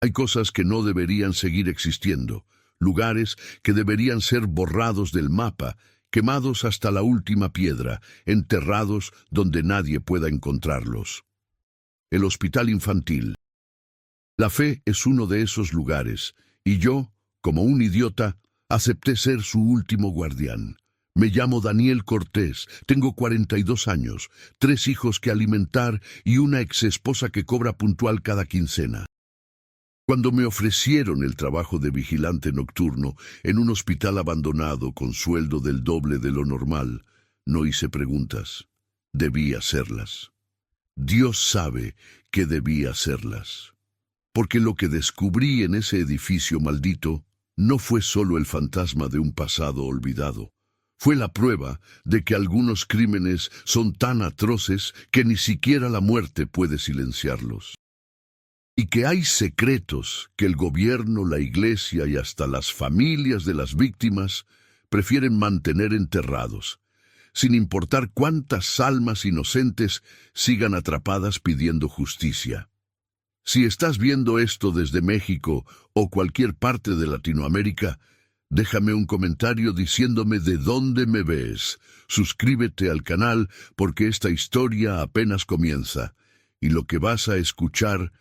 Hay cosas que no deberían seguir existiendo, lugares que deberían ser borrados del mapa, quemados hasta la última piedra, enterrados donde nadie pueda encontrarlos. El hospital infantil. La fe es uno de esos lugares, y yo, como un idiota, acepté ser su último guardián. Me llamo Daniel Cortés, tengo 42 años, 3 hijos que alimentar y una exesposa que cobra puntual cada quincena. Cuando me ofrecieron el trabajo de vigilante nocturno en un hospital abandonado con sueldo del doble de lo normal, no hice preguntas. Debí hacerlas. Dios sabe que debí hacerlas. Porque lo que descubrí en ese edificio maldito no fue solo el fantasma de un pasado olvidado. Fue la prueba de que algunos crímenes son tan atroces que ni siquiera la muerte puede silenciarlos. Y que hay secretos que el gobierno, la iglesia y hasta las familias de las víctimas prefieren mantener enterrados, sin importar cuántas almas inocentes sigan atrapadas pidiendo justicia. Si estás viendo esto desde México o cualquier parte de Latinoamérica, déjame un comentario diciéndome de dónde me ves. Suscríbete al canal porque esta historia apenas comienza, y lo que vas a escuchar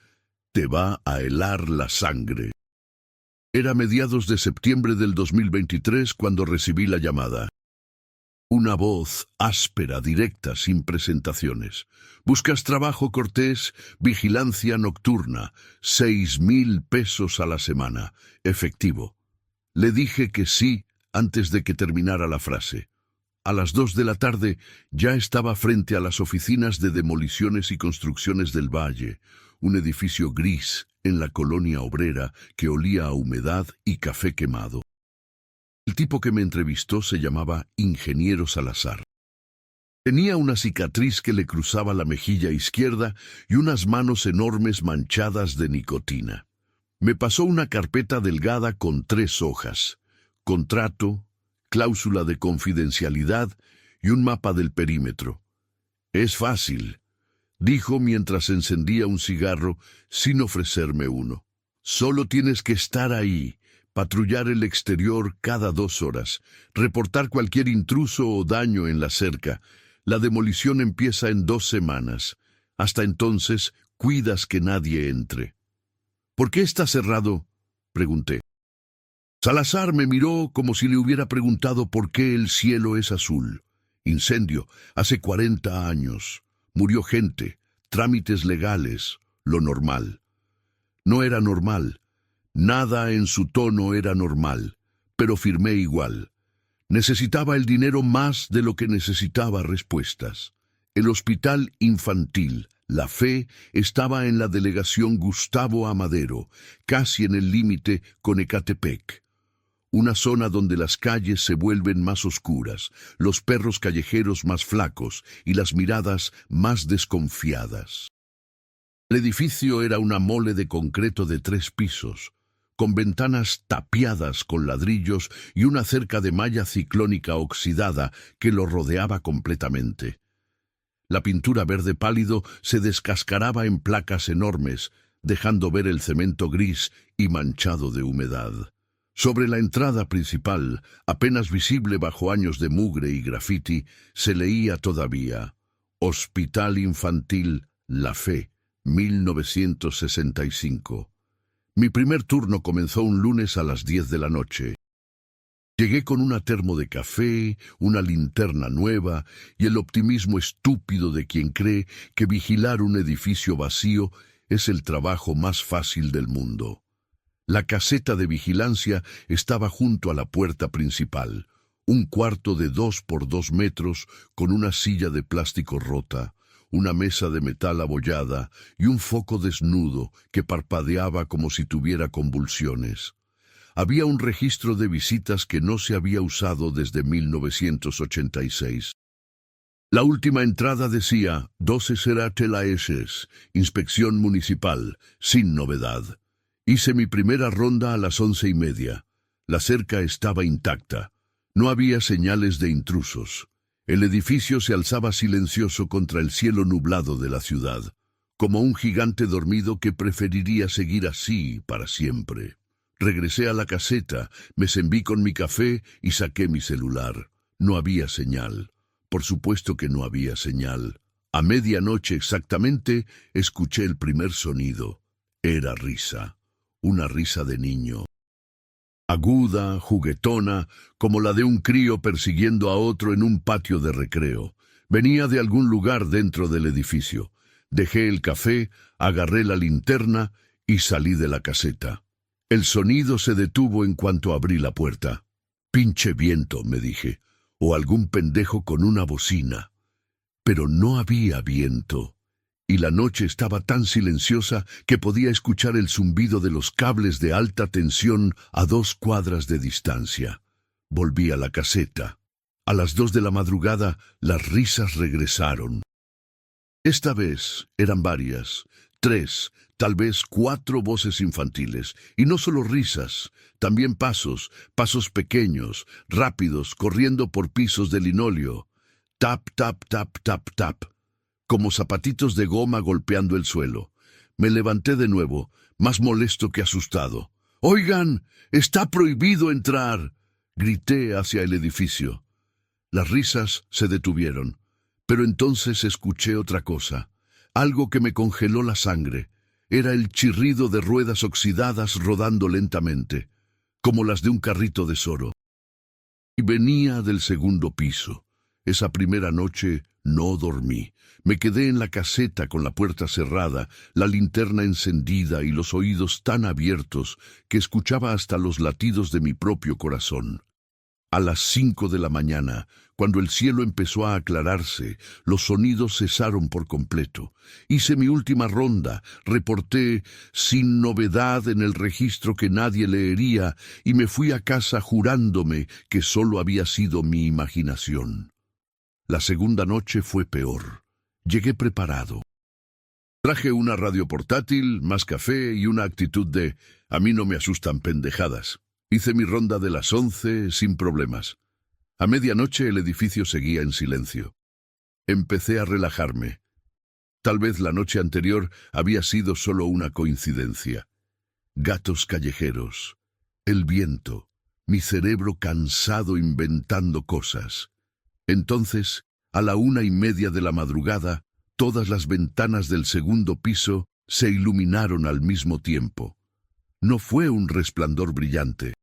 te va a helar la sangre. Era mediados de septiembre del 2023 cuando recibí la llamada. Una voz áspera, directa, sin presentaciones. ¿Buscas trabajo, Cortés? Vigilancia nocturna, 6,000 pesos a la semana, efectivo. Le dije que sí antes de que terminara la frase. A las 2 de la tarde ya estaba frente a las oficinas de Demoliciones y Construcciones del Valle, un edificio gris en la colonia obrera que olía a humedad y café quemado. El tipo que me entrevistó se llamaba Ingeniero Salazar. Tenía una cicatriz que le cruzaba la mejilla izquierda y unas manos enormes manchadas de nicotina. Me pasó una carpeta delgada con 3 hojas, contrato, cláusula de confidencialidad y un mapa del perímetro. Es fácil, dijo mientras encendía un cigarro sin ofrecerme uno. Solo tienes que estar ahí, patrullar el exterior cada 2 horas, reportar cualquier intruso o daño en la cerca. La demolición empieza en 2 semanas. Hasta entonces, cuidas que nadie entre. ¿Por qué está cerrado?, pregunté. Salazar me miró como si le hubiera preguntado por qué el cielo es azul. Incendio, hace 40 años. Murió gente, trámites legales, lo normal. No era normal. Nada en su tono era normal, pero firmé igual. Necesitaba el dinero más de lo que necesitaba respuestas. El hospital infantil, La Fe, estaba en la delegación Gustavo Amadero, casi en el límite con Ecatepec. Una zona donde las calles se vuelven más oscuras, los perros callejeros más flacos y las miradas más desconfiadas. El edificio era una mole de concreto de 3 pisos, con ventanas tapiadas con ladrillos y una cerca de malla ciclónica oxidada que lo rodeaba completamente. La pintura verde pálido se descascaraba en placas enormes, dejando ver el cemento gris y manchado de humedad. Sobre la entrada principal, apenas visible bajo años de mugre y grafiti, se leía todavía: Hospital Infantil La Fe, 1965. Mi primer turno comenzó un lunes a las 10 de la noche. Llegué con una termo de café, una linterna nueva y el optimismo estúpido de quien cree que vigilar un edificio vacío es el trabajo más fácil del mundo. La caseta de vigilancia estaba junto a la puerta principal, un cuarto de 2 por 2 metros con una silla de plástico rota, una mesa de metal abollada y un foco desnudo que parpadeaba como si tuviera convulsiones. Había un registro de visitas que no se había usado desde 1986. La última entrada decía 12 Telaeses, inspección municipal, sin novedad. Hice mi primera ronda a las 11:30. La cerca estaba intacta. No había señales de intrusos. El edificio se alzaba silencioso contra el cielo nublado de la ciudad. como un gigante dormido que preferiría seguir así para siempre. Regresé a la caseta, me serví con mi café y saqué mi celular. No había señal. Por supuesto que no había señal. A medianoche exactamente escuché el primer sonido. Era risa. Una risa de niño. Aguda, juguetona, como la de un crío persiguiendo a otro en un patio de recreo. Venía de algún lugar dentro del edificio. Dejé el café, agarré la linterna y salí de la caseta. El sonido se detuvo en cuanto abrí la puerta. «Pinche viento», me dije, «o algún pendejo con una bocina». Pero no había viento, y la noche estaba tan silenciosa que podía escuchar el zumbido de los cables de alta tensión a 2 cuadras de distancia. Volví a la caseta. A las 2 de la madrugada, las risas regresaron. Esta vez eran varias, 3, tal vez 4 voces infantiles, y no solo risas, también pasos pequeños, rápidos, corriendo por pisos de linóleo. Tap, tap, tap, tap, tap, como zapatitos de goma golpeando el suelo. Me levanté de nuevo, más molesto que asustado. «¡Oigan! ¡Está prohibido entrar!», grité hacia el edificio. Las risas se detuvieron, pero entonces escuché otra cosa, algo que me congeló la sangre. Era el chirrido de ruedas oxidadas rodando lentamente, como las de un carrito de Soro. Y venía del segundo piso. Esa primera noche no dormí. Me quedé en la caseta con la puerta cerrada, la linterna encendida y los oídos tan abiertos que escuchaba hasta los latidos de mi propio corazón. A las 5 de la mañana, cuando el cielo empezó a aclararse, los sonidos cesaron por completo. Hice mi última ronda, reporté sin novedad en el registro que nadie leería y me fui a casa jurándome que solo había sido mi imaginación. La segunda noche fue peor. Llegué preparado. Traje una radio portátil, más café y una actitud de «a mí no me asustan pendejadas». Hice mi ronda de las 11 sin problemas. A medianoche el edificio seguía en silencio. Empecé a relajarme. Tal vez la noche anterior había sido solo una coincidencia. Gatos callejeros, el viento, mi cerebro cansado inventando cosas. Entonces, a la 1:30 de la madrugada, todas las ventanas del segundo piso se iluminaron al mismo tiempo. No fue un resplandor brillante.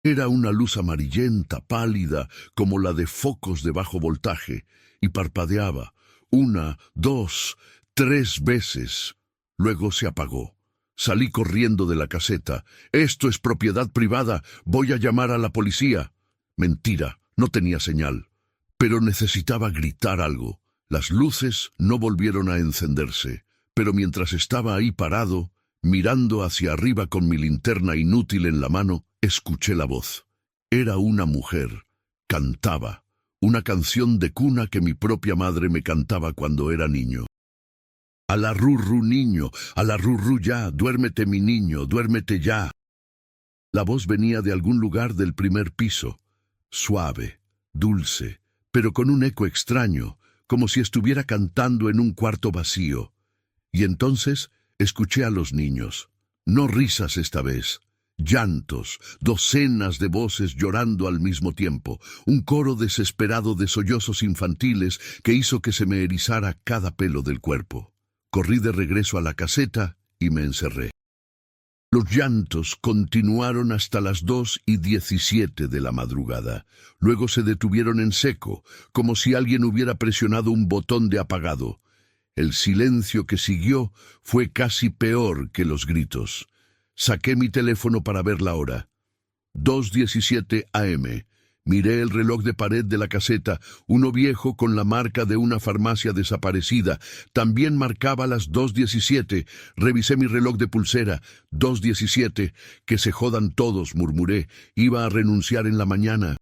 Era una luz amarillenta, pálida, como la de focos de bajo voltaje, y parpadeaba 1, 2, 3 veces. Luego se apagó. Salí corriendo de la caseta. «Esto es propiedad privada. Voy a llamar a la policía». Mentira, no tenía señal. Pero necesitaba gritar algo. Las luces no volvieron a encenderse, pero mientras estaba ahí parado, mirando hacia arriba con mi linterna inútil en la mano, escuché la voz. Era una mujer. Cantaba. Una canción de cuna que mi propia madre me cantaba cuando era niño. «A la rurru niño, a la rurru ya, duérmete mi niño, duérmete ya». La voz venía de algún lugar del primer piso, suave, dulce, pero con un eco extraño, como si estuviera cantando en un cuarto vacío. Y entonces escuché a los niños. No risas esta vez. Llantos, docenas de voces llorando al mismo tiempo, un coro desesperado de sollozos infantiles que hizo que se me erizara cada pelo del cuerpo. Corrí de regreso a la caseta y me encerré. Los llantos continuaron hasta las 2:17 de la madrugada. Luego se detuvieron en seco, como si alguien hubiera presionado un botón de apagado. El silencio que siguió fue casi peor que los gritos. Saqué mi teléfono para ver la hora. 2:17 AM. Miré el reloj de pared de la caseta, uno viejo con la marca de una farmacia desaparecida. También marcaba las 2:17. Revisé mi reloj de pulsera. 2:17. «Que se jodan todos», murmuré. Iba a renunciar en la mañana.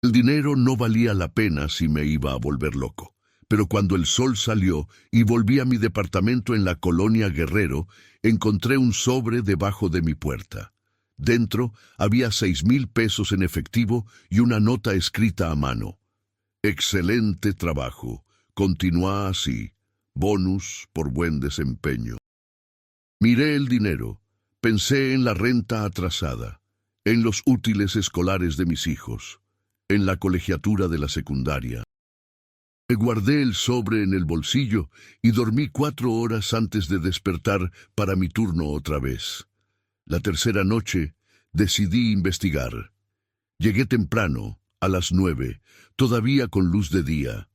El dinero no valía la pena si me iba a volver loco. Pero cuando el sol salió y volví a mi departamento en la colonia Guerrero, encontré un sobre debajo de mi puerta. Dentro había 6,000 pesos en efectivo y una nota escrita a mano. «Excelente trabajo. Continúa así. bonus por buen desempeño. Miré el dinero, pensé en la renta atrasada, en los útiles escolares de mis hijos, en la colegiatura de la secundaria. Me guardé el sobre en el bolsillo y dormí 4 horas antes de despertar para mi turno otra vez. La tercera noche decidí investigar. Llegué temprano, a las 9, todavía con luz de día.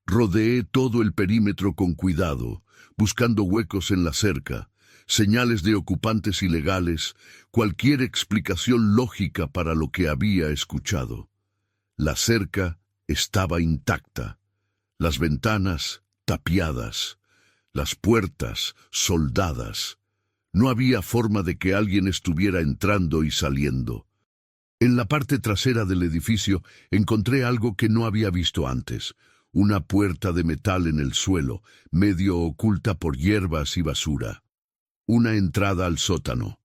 Rodeé todo el perímetro con cuidado, buscando huecos en la cerca, señales de ocupantes ilegales, cualquier explicación lógica para lo que había escuchado. La cerca estaba intacta, las ventanas tapiadas, las puertas soldadas. No había forma de que alguien estuviera entrando y saliendo. En la parte trasera del edificio encontré algo que no había visto antes, una puerta de metal en el suelo, medio oculta por hierbas y basura. Una entrada al sótano.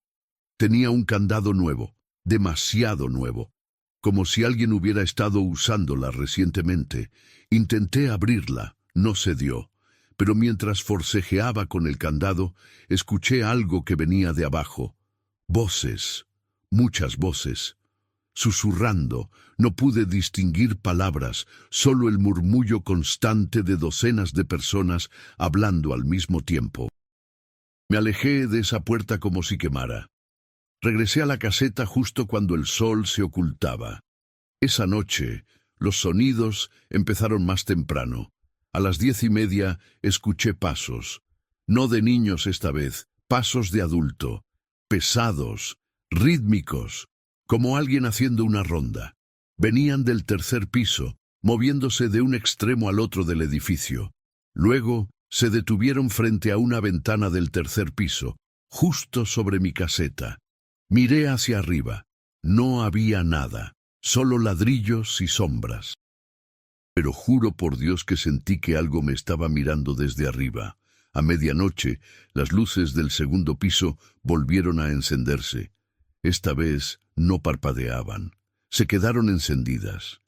Tenía un candado nuevo, demasiado nuevo, como si alguien hubiera estado usándola recientemente. Intenté abrirla, no se dio, pero mientras forcejeaba con el candado, escuché algo que venía de abajo. Voces, muchas voces. Susurrando, no pude distinguir palabras, solo el murmullo constante de docenas de personas hablando al mismo tiempo. Me alejé de esa puerta como si quemara. Regresé a la caseta justo cuando el sol se ocultaba. Esa noche, los sonidos empezaron más temprano. A las 10:30 escuché pasos. No de niños esta vez, pasos de adulto. Pesados, rítmicos, como alguien haciendo una ronda. Venían del tercer piso, moviéndose de un extremo al otro del edificio. Luego, se detuvieron frente a una ventana del tercer piso, justo sobre mi caseta. Miré hacia arriba. No había nada, solo ladrillos y sombras. Pero juro por Dios que sentí que algo me estaba mirando desde arriba. A medianoche, las luces del segundo piso volvieron a encenderse. Esta vez no parpadeaban, se quedaron encendidas,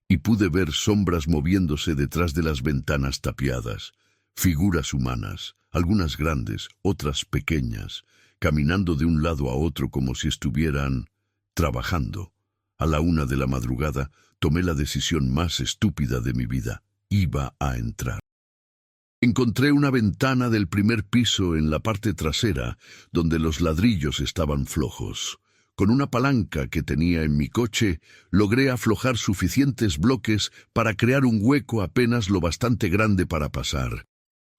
y pude ver sombras moviéndose detrás de las ventanas tapiadas. Figuras humanas, algunas grandes, otras pequeñas, caminando de un lado a otro como si estuvieran trabajando. A la 1 de la madrugada tomé la decisión más estúpida de mi vida. Iba a entrar. Encontré una ventana del primer piso en la parte trasera, donde los ladrillos estaban flojos. Con una palanca que tenía en mi coche, logré aflojar suficientes bloques para crear un hueco apenas lo bastante grande para pasar.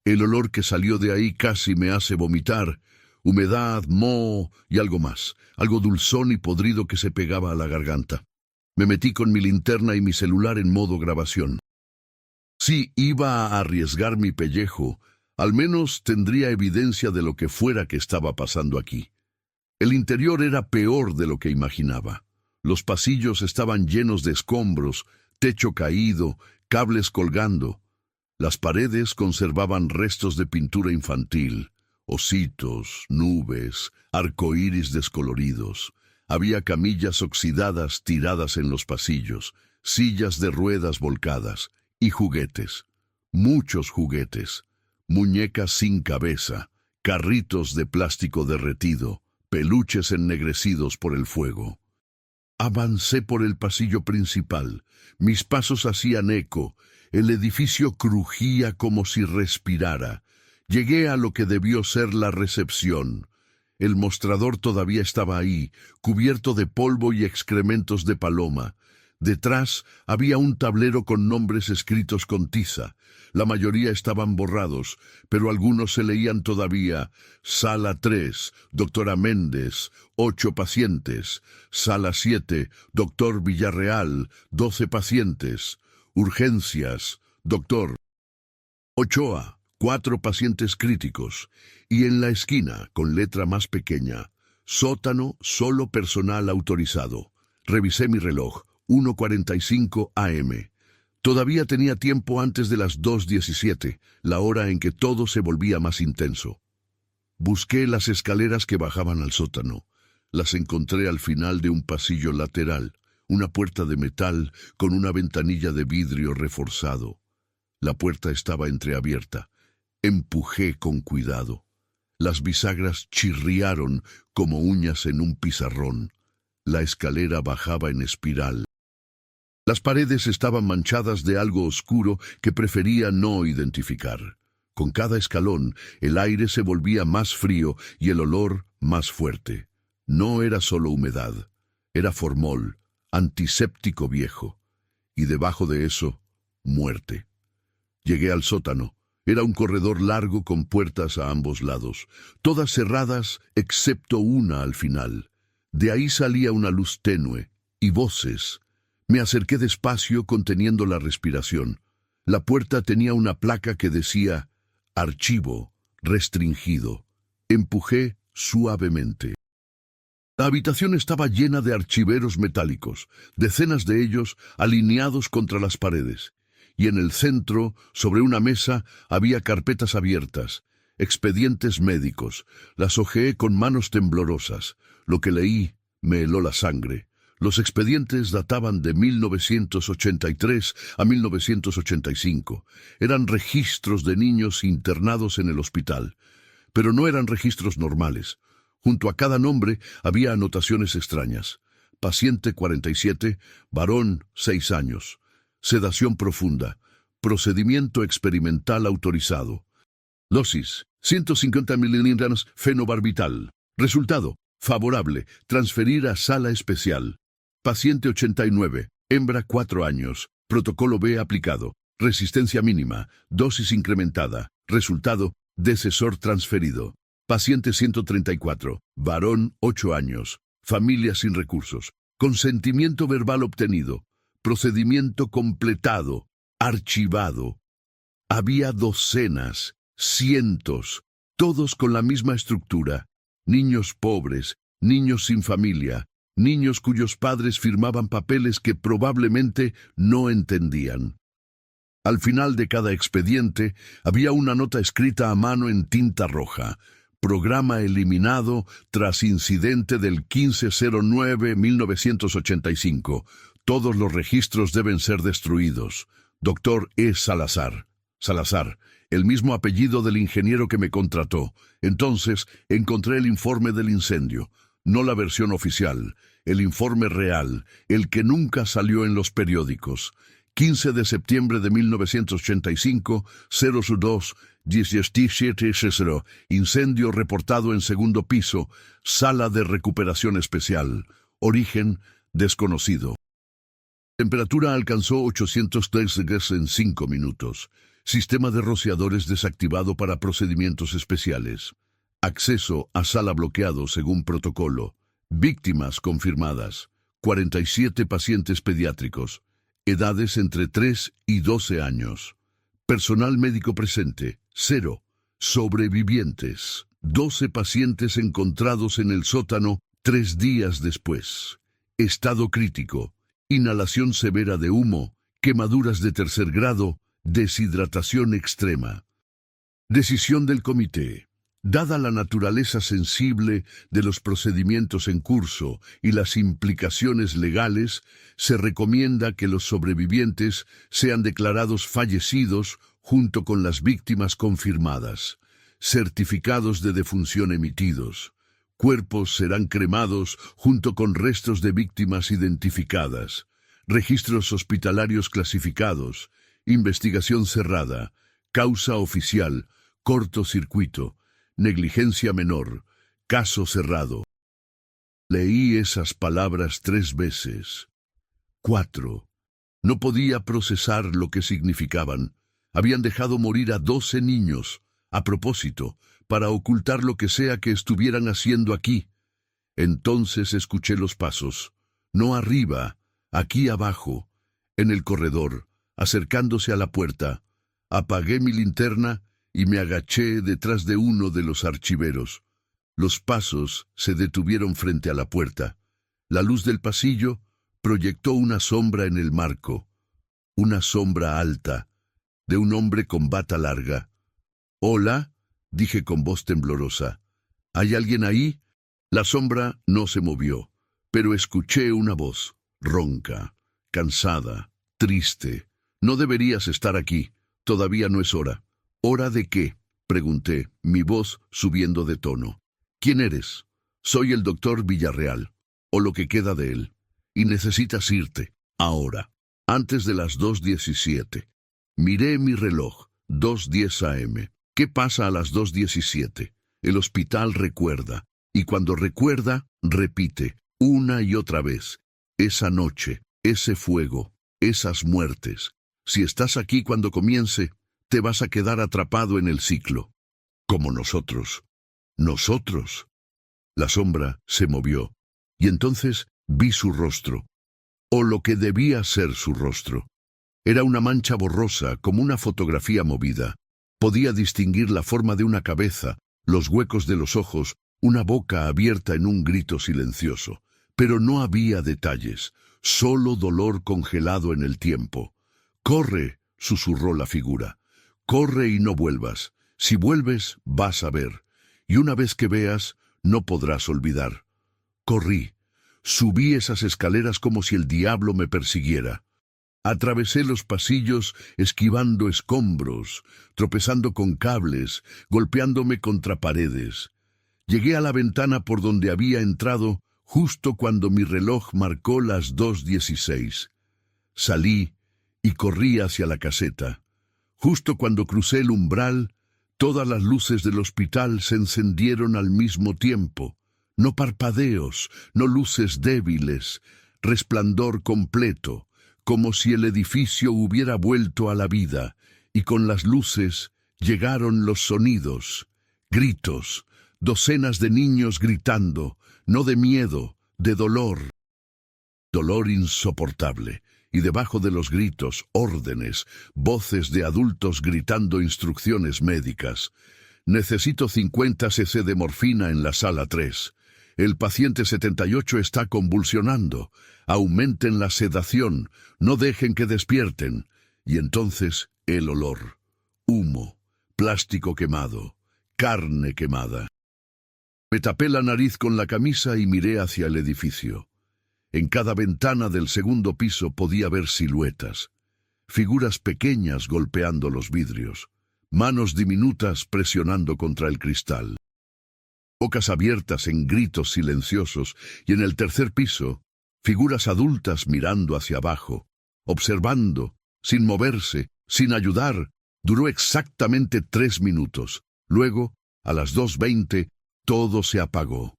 El olor que salió de ahí casi me hace vomitar. Humedad, moho y algo más. Algo dulzón y podrido que se pegaba a la garganta. Me metí con mi linterna y mi celular en modo grabación. Si iba a arriesgar mi pellejo, al menos tendría evidencia de lo que fuera que estaba pasando aquí. El interior era peor de lo que imaginaba. Los pasillos estaban llenos de escombros, techo caído, cables colgando. Las paredes conservaban restos de pintura infantil, ositos, nubes, arcoíris descoloridos. Había camillas oxidadas tiradas en los pasillos, sillas de ruedas volcadas y juguetes. Muchos juguetes, muñecas sin cabeza, carritos de plástico derretido, peluches ennegrecidos por el fuego. Avancé por el pasillo principal. Mis pasos hacían eco. El edificio crujía como si respirara. Llegué a lo que debió ser la recepción. El mostrador todavía estaba ahí, cubierto de polvo y excrementos de paloma. Detrás había un tablero con nombres escritos con tiza. La mayoría estaban borrados, pero algunos se leían todavía. Sala 3, doctora Méndez, 8 pacientes. Sala 7, doctor Villarreal, 12 pacientes. Urgencias, doctor Ochoa, 4 pacientes críticos. Y en la esquina, con letra más pequeña, sótano, solo personal autorizado. Revisé mi reloj, 1:45 AM. Todavía tenía tiempo antes de las 2:17, la hora en que todo se volvía más intenso. Busqué las escaleras que bajaban al sótano. Las encontré al final de un pasillo lateral, una puerta de metal con una ventanilla de vidrio reforzado. La puerta estaba entreabierta. Empujé con cuidado. Las bisagras chirriaron como uñas en un pizarrón. La escalera bajaba en espiral. Las paredes estaban manchadas de algo oscuro que prefería no identificar. Con cada escalón, el aire se volvía más frío y el olor más fuerte. No era solo humedad, era formol, antiséptico viejo. Y debajo de eso, muerte. Llegué al sótano. Era un corredor largo con puertas a ambos lados, todas cerradas excepto una al final. De ahí salía una luz tenue y voces. Me acerqué despacio conteniendo la respiración. La puerta tenía una placa que decía «Archivo restringido». Empujé suavemente. La habitación estaba llena de archiveros metálicos, decenas de ellos alineados contra las paredes. Y en el centro, sobre una mesa, había carpetas abiertas, expedientes médicos. Las hojeé con manos temblorosas. Lo que leí me heló la sangre. Los expedientes databan de 1983 a 1985. Eran registros de niños internados en el hospital. Pero no eran registros normales. Junto a cada nombre había anotaciones extrañas. Paciente 47, varón 6 años. Sedación profunda. Procedimiento experimental autorizado. Dosis 150 miligramos fenobarbital. Resultado favorable. Transferir a sala especial. Paciente 89, hembra 4 años. Protocolo B aplicado. Resistencia mínima. Dosis incrementada. Resultado decesor transferido. Paciente 134, varón 8 años. Familia sin recursos. Consentimiento verbal obtenido. Procedimiento completado, archivado. Había docenas, cientos, todos con la misma estructura. Niños pobres, niños sin familia, niños cuyos padres firmaban papeles que probablemente no entendían. Al final de cada expediente había una nota escrita a mano en tinta roja. Programa eliminado tras incidente del 15/09/1985. Todos los registros deben ser destruidos. Dr. E. Salazar. Salazar, el mismo apellido del ingeniero que me contrató. Entonces encontré el informe del incendio, no la versión oficial, el informe real, el que nunca salió en los periódicos. 15 de septiembre de 1985, 02, 17:00, incendio reportado en segundo piso, sala de recuperación especial. Origen desconocido. Temperatura alcanzó 803 grados en 5 minutos. Sistema de rociadores desactivado para procedimientos especiales. Acceso a sala bloqueado según protocolo. Víctimas confirmadas. 47 pacientes pediátricos. Edades entre 3 y 12 años. Personal médico presente, 0. Sobrevivientes, 12 pacientes encontrados en el sótano 3 días después. Estado crítico. Inhalación severa de humo, quemaduras de tercer grado, deshidratación extrema. Decisión del comité. Dada la naturaleza sensible de los procedimientos en curso y las implicaciones legales, se recomienda que los sobrevivientes sean declarados fallecidos junto con las víctimas confirmadas. Certificados de defunción emitidos. Cuerpos serán cremados junto con restos de víctimas identificadas. Registros hospitalarios clasificados. Investigación cerrada. Causa oficial. Cortocircuito. Negligencia menor. Caso cerrado. Leí esas palabras 3 veces. 4. No podía procesar lo que significaban. Habían dejado morir a 12 niños, a propósito, para ocultar lo que sea que estuvieran haciendo aquí. Entonces escuché los pasos, no arriba, aquí abajo, en el corredor, acercándose a la puerta. Apagué mi linterna y me agaché detrás de uno de los archiveros. Los pasos se detuvieron frente a la puerta. La luz del pasillo proyectó una sombra en el marco, una sombra alta, de un hombre con bata larga. «Hola», dije con voz temblorosa. «¿Hay alguien ahí?» La sombra no se movió, pero escuché una voz, ronca, cansada, triste. «No deberías estar aquí. Todavía no es hora». «¿Hora de qué?». Pregunté, mi voz subiendo de tono. ¿Quién eres? Soy el doctor Villarreal, o lo que queda de él. Y necesitas irte, ahora, antes de las 2:17. Miré mi reloj, 2:10 AM. ¿Qué pasa a las 2:17? El hospital recuerda, y cuando recuerda, repite, una y otra vez. Esa noche, ese fuego, esas muertes. Si estás aquí cuando comience, te vas a quedar atrapado en el ciclo. Como nosotros. Nosotros. La sombra se movió, y entonces vi su rostro, o lo que debía ser su rostro. Era una mancha borrosa, como una fotografía movida. Podía distinguir la forma de una cabeza, los huecos de los ojos, una boca abierta en un grito silencioso. Pero no había detalles, solo dolor congelado en el tiempo. «Corre», susurró la figura. «Corre y no vuelvas. Si vuelves, vas a ver. Y una vez que veas, no podrás olvidar». Corrí. Subí esas escaleras como si el diablo me persiguiera. Atravesé los pasillos esquivando escombros, tropezando con cables, golpeándome contra paredes. Llegué a la ventana por donde había entrado justo cuando mi reloj marcó las 2:16. Salí y corrí hacia la caseta. Justo cuando crucé el umbral, todas las luces del hospital se encendieron al mismo tiempo. No parpadeos, no luces débiles, resplandor completo, como si el edificio hubiera vuelto a la vida, y con las luces llegaron los sonidos, gritos, docenas de niños gritando, no de miedo, de dolor. Dolor insoportable, y debajo de los gritos, órdenes, voces de adultos gritando instrucciones médicas. Necesito 50 cc de morfina en la sala 3. El paciente 78 está convulsionando. Aumenten la sedación, no dejen que despierten. Y entonces el olor. Humo, plástico quemado, carne quemada. Me tapé la nariz con la camisa y miré hacia el edificio. En cada ventana del segundo piso podía ver siluetas, figuras pequeñas golpeando los vidrios, manos diminutas presionando contra el cristal, bocas abiertas en gritos silenciosos, y en el tercer piso, figuras adultas mirando hacia abajo, observando, sin moverse, sin ayudar. Duró exactamente 3 minutos. Luego, a las 2:20, todo se apagó.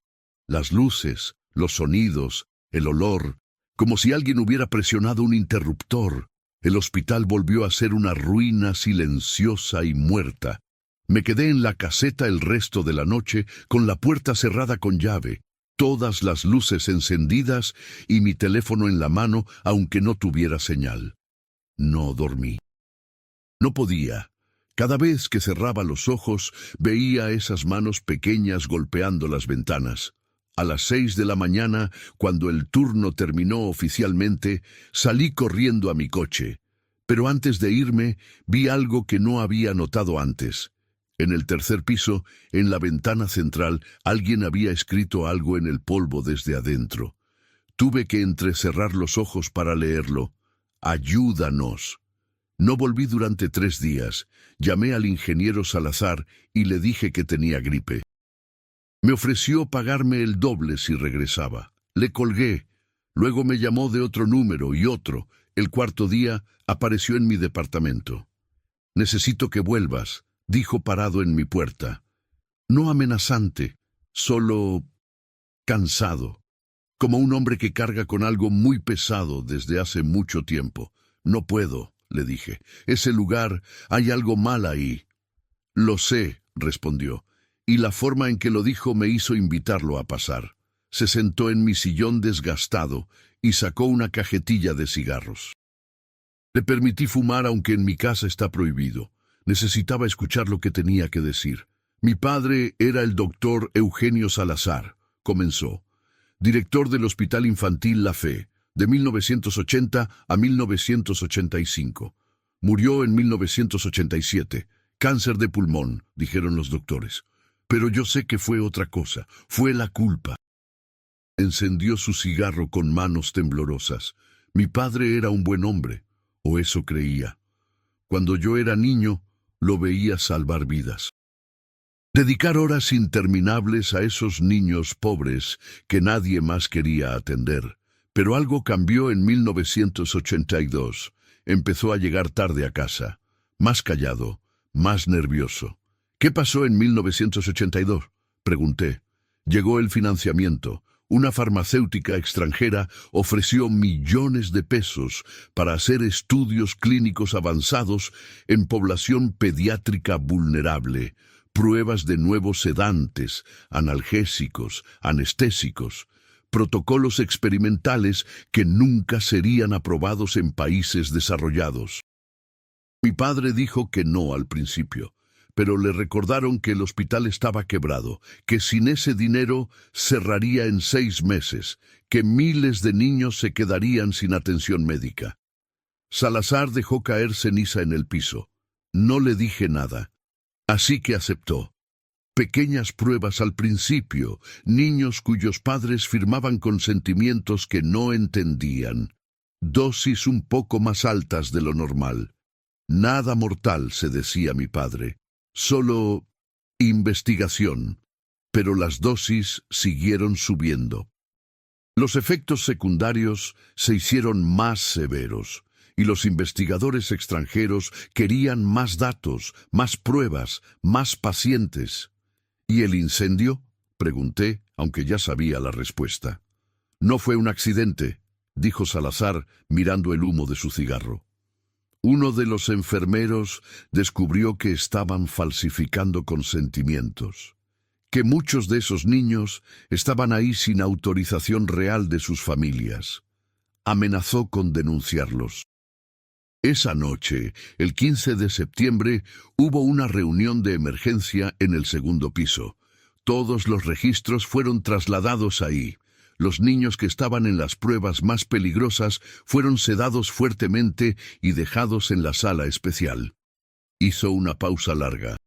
Las luces, los sonidos, el olor, como si alguien hubiera presionado un interruptor. El hospital volvió a ser una ruina silenciosa y muerta. Me quedé en la caseta el resto de la noche, con la puerta cerrada con llave, todas las luces encendidas y mi teléfono en la mano, aunque no tuviera señal. No dormí. No podía. Cada vez que cerraba los ojos, veía esas manos pequeñas golpeando las ventanas. A las 6 de la mañana, cuando el turno terminó oficialmente, salí corriendo a mi coche. Pero antes de irme, vi algo que no había notado antes. En el tercer piso, en la ventana central, alguien había escrito algo en el polvo desde adentro. Tuve que entrecerrar los ojos para leerlo. «Ayúdanos». No volví durante 3 días. Llamé al ingeniero Salazar y le dije que tenía gripe. Me ofreció pagarme el doble si regresaba. Le colgué. Luego me llamó de otro número y otro. El cuarto día apareció en mi departamento. «Necesito que vuelvas», dijo parado en mi puerta. No amenazante, solo cansado, como un hombre que carga con algo muy pesado desde hace mucho tiempo. «No puedo», le dije. «Ese lugar, hay algo mal ahí». «Lo sé», respondió, y la forma en que lo dijo me hizo invitarlo a pasar. Se sentó en mi sillón desgastado y sacó una cajetilla de cigarros. Le permití fumar, aunque en mi casa está prohibido. Necesitaba escuchar lo que tenía que decir. «Mi padre era el doctor Eugenio Salazar», comenzó, «director del Hospital Infantil La Fe, de 1980 a 1985. Murió en 1987. Cáncer de pulmón», dijeron los doctores. «Pero yo sé que fue otra cosa. Fue la culpa». Encendió su cigarro con manos temblorosas. «Mi padre era un buen hombre, o eso creía. Cuando yo era niño, lo veía salvar vidas. Dedicar horas interminables a esos niños pobres que nadie más quería atender. Pero algo cambió en 1982. Empezó a llegar tarde a casa, más callado, más nervioso. ¿Qué pasó en 1982? Pregunté. Llegó el financiamiento. Una farmacéutica extranjera ofreció millones de pesos para hacer estudios clínicos avanzados en población pediátrica vulnerable, pruebas de nuevos sedantes, analgésicos, anestésicos, protocolos experimentales que nunca serían aprobados en países desarrollados. Mi padre dijo que no al principio, pero le recordaron que el hospital estaba quebrado, que sin ese dinero cerraría en 6 meses, que miles de niños se quedarían sin atención médica. Salazar dejó caer ceniza en el piso. No le dije nada. Así que aceptó. Pequeñas pruebas al principio, niños cuyos padres firmaban consentimientos que no entendían. Dosis un poco más altas de lo normal. Nada mortal, se decía mi padre. Solo investigación. Pero las dosis siguieron subiendo. Los efectos secundarios se hicieron más severos, y los investigadores extranjeros querían más datos, más pruebas, más pacientes. ¿Y el incendio? Pregunté, aunque ya sabía la respuesta. No fue un accidente, dijo Salazar, mirando el humo de su cigarro. Uno de los enfermeros descubrió que estaban falsificando consentimientos, que muchos de esos niños estaban ahí sin autorización real de sus familias. Amenazó con denunciarlos. Esa noche, el 15 de septiembre, hubo una reunión de emergencia en el segundo piso. Todos los registros fueron trasladados ahí. Los niños que estaban en las pruebas más peligrosas fueron sedados fuertemente y dejados en la sala especial. Hizo una pausa larga.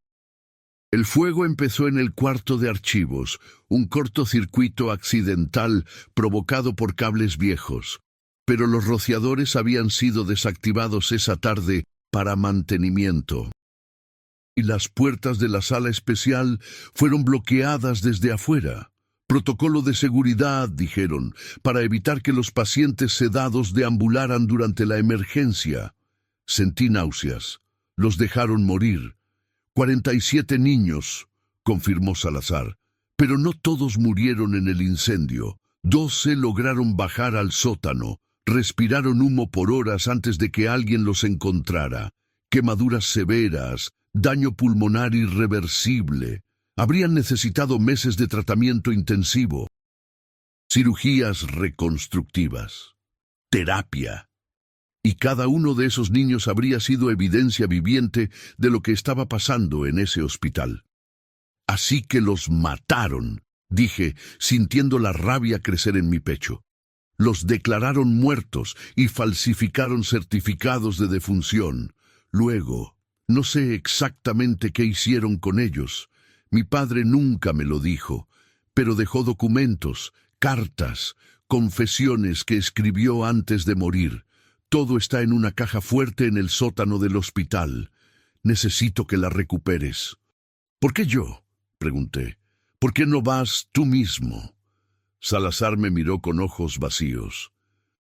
El fuego empezó en el cuarto de archivos, un cortocircuito accidental provocado por cables viejos. Pero los rociadores habían sido desactivados esa tarde para mantenimiento. Y las puertas de la sala especial fueron bloqueadas desde afuera. Protocolo de seguridad, dijeron, para evitar que los pacientes sedados deambularan durante la emergencia. Sentí náuseas. Los dejaron morir. 47 niños, confirmó Salazar. Pero no todos murieron en el incendio. 12 lograron bajar al sótano. Respiraron humo por horas antes de que alguien los encontrara. Quemaduras severas, daño pulmonar irreversible. Habrían necesitado meses de tratamiento intensivo. Cirugías reconstructivas. Terapia. Y cada uno de esos niños habría sido evidencia viviente de lo que estaba pasando en ese hospital. Así que los mataron, dije, sintiendo la rabia crecer en mi pecho. Los declararon muertos y falsificaron certificados de defunción. Luego, no sé exactamente qué hicieron con ellos. Mi padre nunca me lo dijo, pero dejó documentos, cartas, confesiones que escribió antes de morir. Todo está en una caja fuerte en el sótano del hospital. Necesito que la recuperes. ¿Por qué yo?, pregunté. ¿Por qué no vas tú mismo? Salazar me miró con ojos vacíos.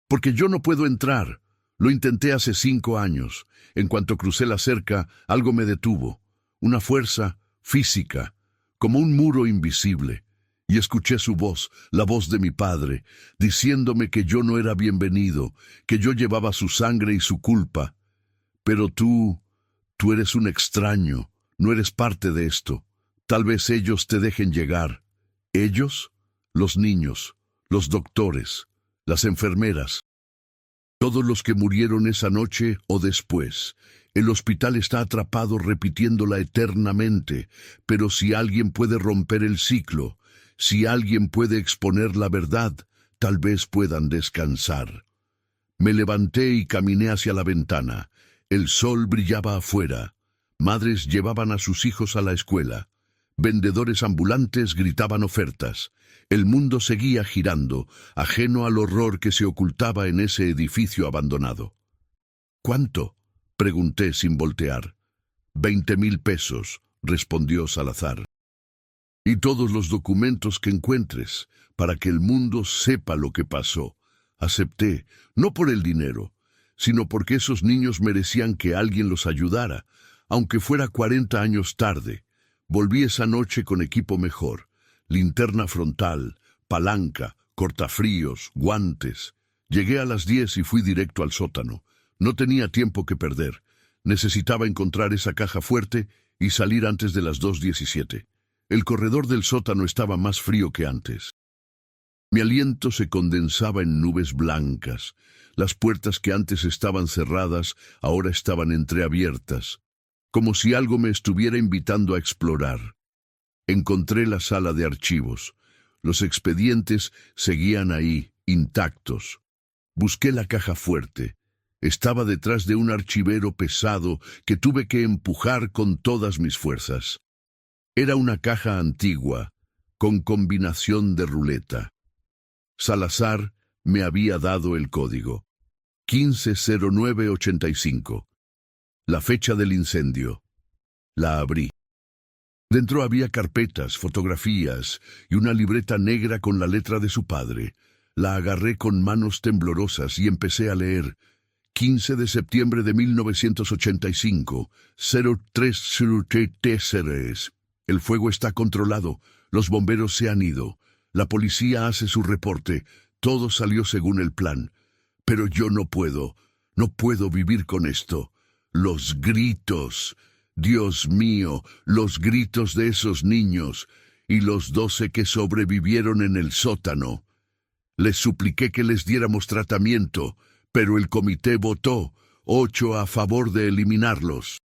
Porque yo no puedo entrar. Lo intenté hace 5 años. En cuanto crucé la cerca, algo me detuvo. Una fuerza física, como un muro invisible. Y escuché su voz, la voz de mi padre, diciéndome que yo no era bienvenido, que yo llevaba su sangre y su culpa. Pero tú eres un extraño, no eres parte de esto. Tal vez ellos te dejen llegar. ¿Ellos? Los niños, los doctores, las enfermeras. Todos los que murieron esa noche o después. El hospital está atrapado repitiéndola eternamente, pero si alguien puede romper el ciclo, si alguien puede exponer la verdad, tal vez puedan descansar. Me levanté y caminé hacia la ventana. El sol brillaba afuera. Madres llevaban a sus hijos a la escuela. Vendedores ambulantes gritaban ofertas. El mundo seguía girando, ajeno al horror que se ocultaba en ese edificio abandonado. ¿Cuánto?, pregunté sin voltear. 20.000 pesos, respondió Salazar. Y todos los documentos que encuentres, para que el mundo sepa lo que pasó. Acepté, no por el dinero, sino porque esos niños merecían que alguien los ayudara, aunque fuera 40 años tarde. Volví esa noche con equipo mejor, linterna frontal, palanca, cortafríos, guantes. Llegué a las 10 y fui directo al sótano. No tenía tiempo que perder. Necesitaba encontrar esa caja fuerte y salir antes de las 2:17. El corredor del sótano estaba más frío que antes. Mi aliento se condensaba en nubes blancas. Las puertas que antes estaban cerradas ahora estaban entreabiertas, como si algo me estuviera invitando a explorar. Encontré la sala de archivos. Los expedientes seguían ahí, intactos. Busqué la caja fuerte. Estaba detrás de un archivero pesado que tuve que empujar con todas mis fuerzas. Era una caja antigua, con combinación de ruleta. Salazar me había dado el código. 150985. La fecha del incendio. La abrí. Dentro había carpetas, fotografías y una libreta negra con la letra de su padre. La agarré con manos temblorosas y empecé a leer. 15 de septiembre de 1985, 0303. El fuego está controlado, los bomberos se han ido, la policía hace su reporte, todo salió según el plan. Pero yo no puedo vivir con esto. Los gritos, Dios mío, los gritos de esos niños y los 12 que sobrevivieron en el sótano. Les supliqué que les diéramos tratamiento, pero el comité votó, 8 a favor de eliminarlos.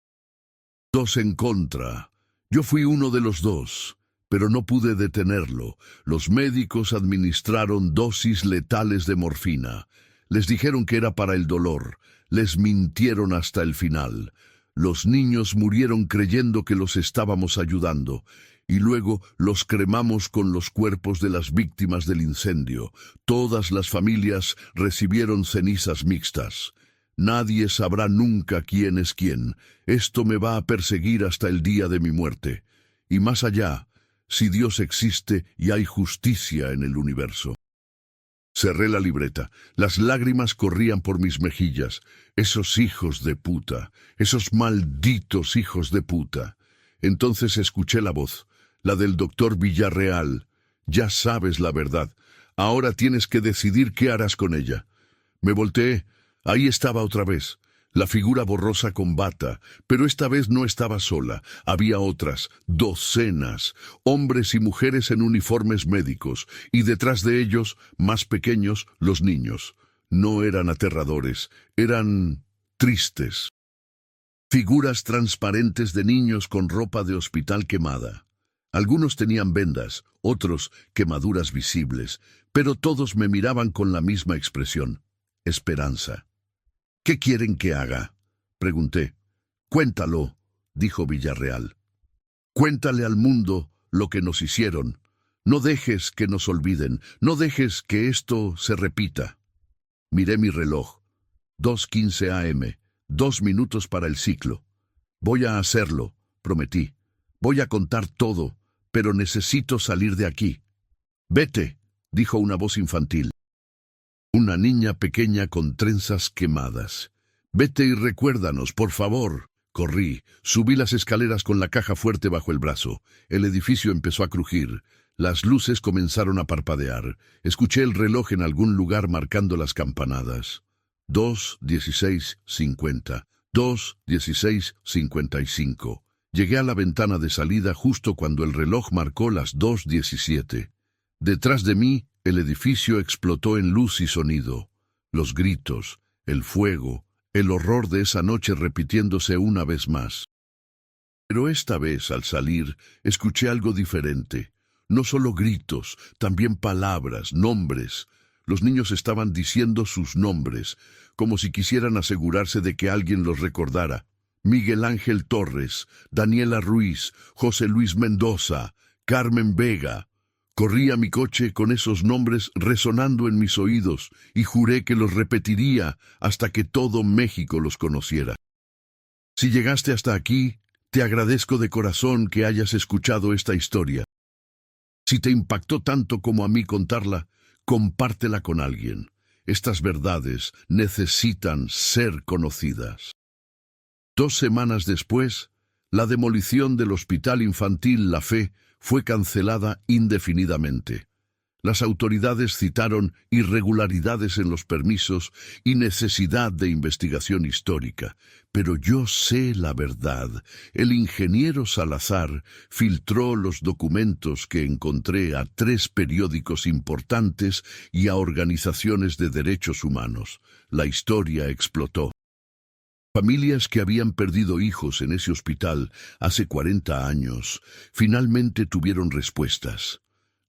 2 en contra. Yo fui uno de los 2, pero no pude detenerlo. Los médicos administraron dosis letales de morfina. Les dijeron que era para el dolor. Les mintieron hasta el final. Los niños murieron creyendo que los estábamos ayudando. Y luego los cremamos con los cuerpos de las víctimas del incendio. Todas las familias recibieron cenizas mixtas. Nadie sabrá nunca quién es quién. Esto me va a perseguir hasta el día de mi muerte. Y más allá, si Dios existe y hay justicia en el universo. Cerré la libreta. Las lágrimas corrían por mis mejillas. Esos hijos de puta. Esos malditos hijos de puta. Entonces escuché la voz, la del doctor Villarreal. Ya sabes la verdad. Ahora tienes que decidir qué harás con ella. Me volteé. Ahí estaba otra vez, la figura borrosa con bata, pero esta vez no estaba sola. Había otras, docenas, hombres y mujeres en uniformes médicos, y detrás de ellos, más pequeños, los niños. No eran aterradores, eran tristes. Figuras transparentes de niños con ropa de hospital quemada. Algunos tenían vendas, otros quemaduras visibles, pero todos me miraban con la misma expresión, esperanza. ¿Qué quieren que haga?, pregunté. Cuéntalo, dijo Villarreal. Cuéntale al mundo lo que nos hicieron. No dejes que nos olviden, no dejes que esto se repita. Miré mi reloj. 2:15 a.m., 2 minutos para el ciclo. Voy a hacerlo, prometí. Voy a contar todo, pero necesito salir de aquí. Vete, dijo una voz infantil. Una niña pequeña con trenzas quemadas. Vete y recuérdanos, por favor. Corrí, subí las escaleras con la caja fuerte bajo el brazo. El edificio empezó a crujir. Las luces comenzaron a parpadear. Escuché el reloj en algún lugar marcando las campanadas. 2:16:50. 2:16:55. Llegué a la ventana de salida justo cuando el reloj marcó las 2:17. Detrás de mí, el edificio explotó en luz y sonido. Los gritos, el fuego, el horror de esa noche repitiéndose una vez más. Pero esta vez, al salir, escuché algo diferente. No solo gritos, también palabras, nombres. Los niños estaban diciendo sus nombres, como si quisieran asegurarse de que alguien los recordara. Miguel Ángel Torres, Daniela Ruiz, José Luis Mendoza, Carmen Vega. Corrí a mi coche con esos nombres resonando en mis oídos y juré que los repetiría hasta que todo México los conociera. Si llegaste hasta aquí, te agradezco de corazón que hayas escuchado esta historia. Si te impactó tanto como a mí contarla, compártela con alguien. Estas verdades necesitan ser conocidas. 2 semanas después, la demolición del Hospital Infantil La Fe fue cancelada indefinidamente. Las autoridades citaron irregularidades en los permisos y necesidad de investigación histórica. Pero yo sé la verdad. El ingeniero Salazar filtró los documentos que encontré a 3 periódicos importantes y a organizaciones de derechos humanos. La historia explotó. Familias que habían perdido hijos en ese hospital hace 40 años finalmente tuvieron respuestas.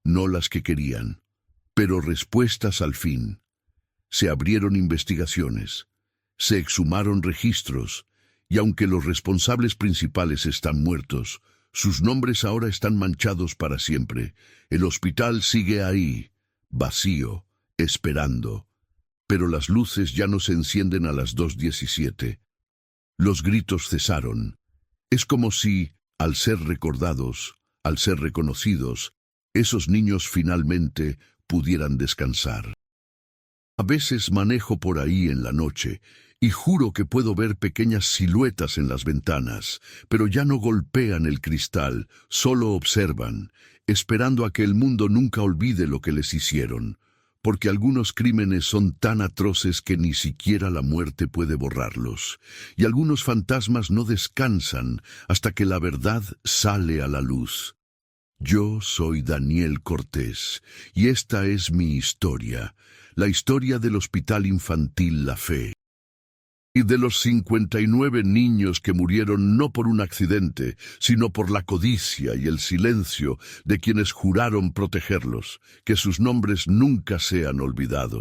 No las que querían, pero respuestas al fin. Se abrieron investigaciones, se exhumaron registros, y aunque los responsables principales están muertos, sus nombres ahora están manchados para siempre. El hospital sigue ahí, vacío, esperando. Pero las luces ya no se encienden a las 2:17. Los gritos cesaron. Es como si, al ser recordados, al ser reconocidos, esos niños finalmente pudieran descansar. A veces manejo por ahí en la noche y juro que puedo ver pequeñas siluetas en las ventanas, pero ya no golpean el cristal, solo observan, esperando a que el mundo nunca olvide lo que les hicieron, porque algunos crímenes son tan atroces que ni siquiera la muerte puede borrarlos, y algunos fantasmas no descansan hasta que la verdad sale a la luz. Yo soy Daniel Cortés, y esta es mi historia, la historia del Hospital Infantil La Fe. Y de los 59 niños que murieron no por un accidente, sino por la codicia y el silencio de quienes juraron protegerlos, que sus nombres nunca sean olvidados.